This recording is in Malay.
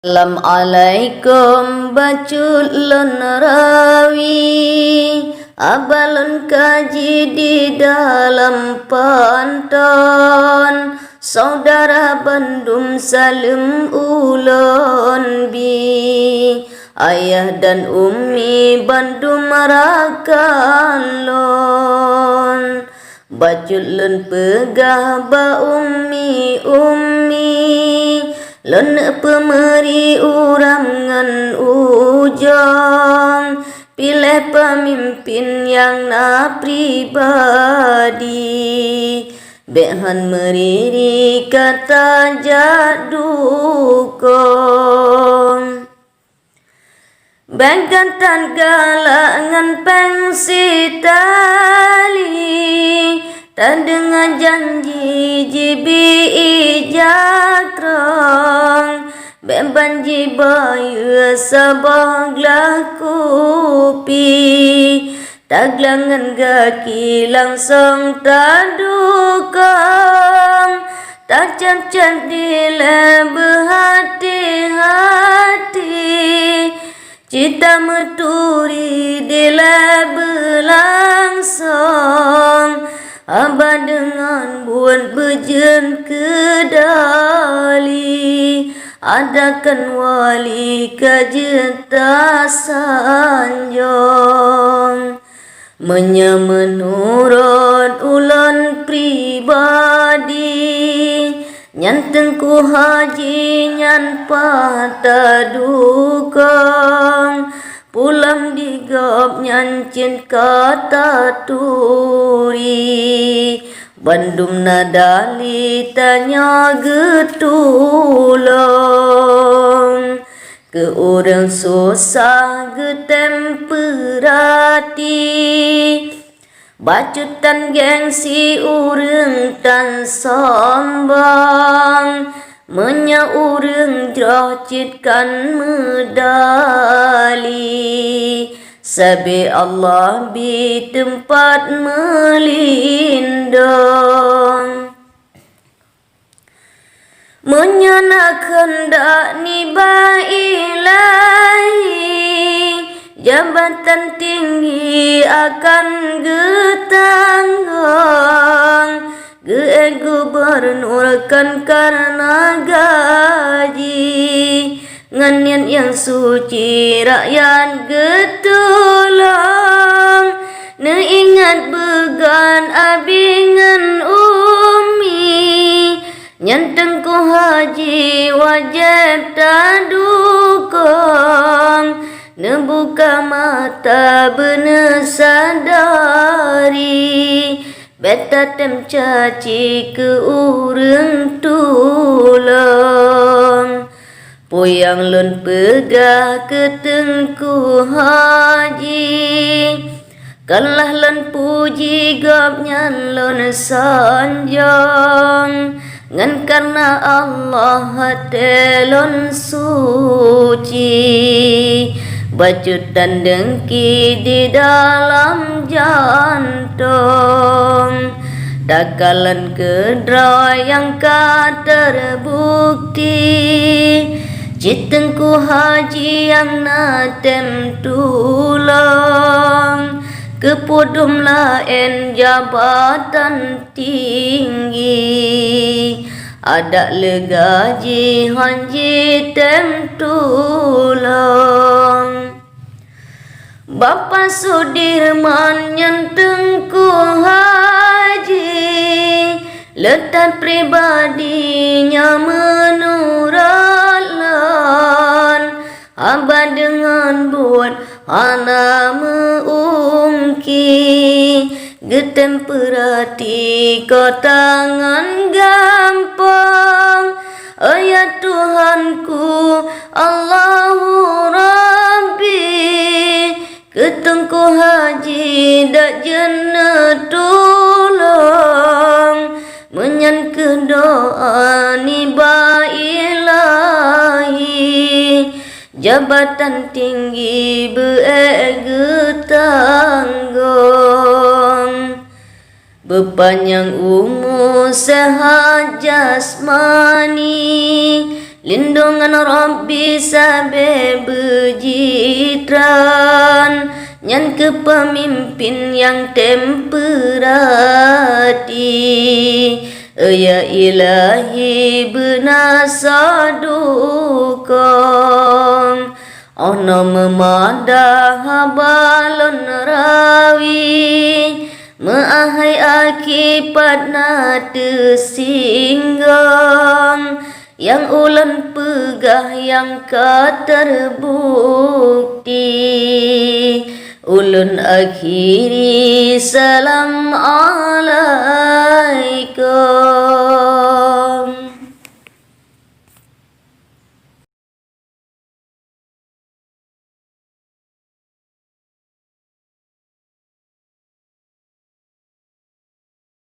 Assalamualaikum baculun rawi abalun kaji di dalam pantun saudara Bandung Salim ulun bi ayah dan ummi Bandung marakan lon baculun pegah ba ummi lon pemeri uram ngan ujong pilih pemimpin yang na pribadi behan meriri kata jadukong bengkatan galangan pengsi tali dan dengan janji jibi ijatrong bembanji bayu sabaglah kupi taglangan gaki langsung tadukong tak cam-cam dilebih hati-hati cita meturi dilebih langsung Abah dengan buat bejen kedali adakan wali kajeta sanjong menurut ulan pribadi nyantengku haji nyan patah dukong pulang digop nyancin kata turi Bandung nadali tanya getulong ke orang susah getemperati bacutan gengsi urang tan sombong menya urang jrocitkan medali sabe Allah bi tempat melindung menyenakan dak niba ilahi jabatan tinggi akan getanggung gubernurkan karena gaji nganian yang suci rakyat getulong neingat began abingan umi nyantengku haji wajib tadukong nebuka mata bener sadari beta tem caci ke urang tulong poyang lun pegah ke tengku haji kalah lun puji gopnyan lun sanjong ngan karena Allah telon suci bacutan dengki di dalam jantung dakalan kedra yang terbukti citengku haji yang natem tulong kepudum lain jabatan tinggi ada legaji hanji tem tulong Bapa Sudirman nyentengku haji letak pribadinya menurut abah dengan buat anak meungki getemperati kau tangan gampang ayat Tuhanku Allahu Rabbi ketengku haji dak jena tulong menyan ke doa niba ilahi jabatan tinggi begetanggung bepanjang umur sehat jasmani lindungan Rabbi sabe bejitran, nyan kepemimpin yang temperati. Ya ilahi benasa dukong, ono memadah balon rawi, meahai akibat na tersinggung, yang ulan pegah yang terbukti. Ulun akhiri salam alaikum.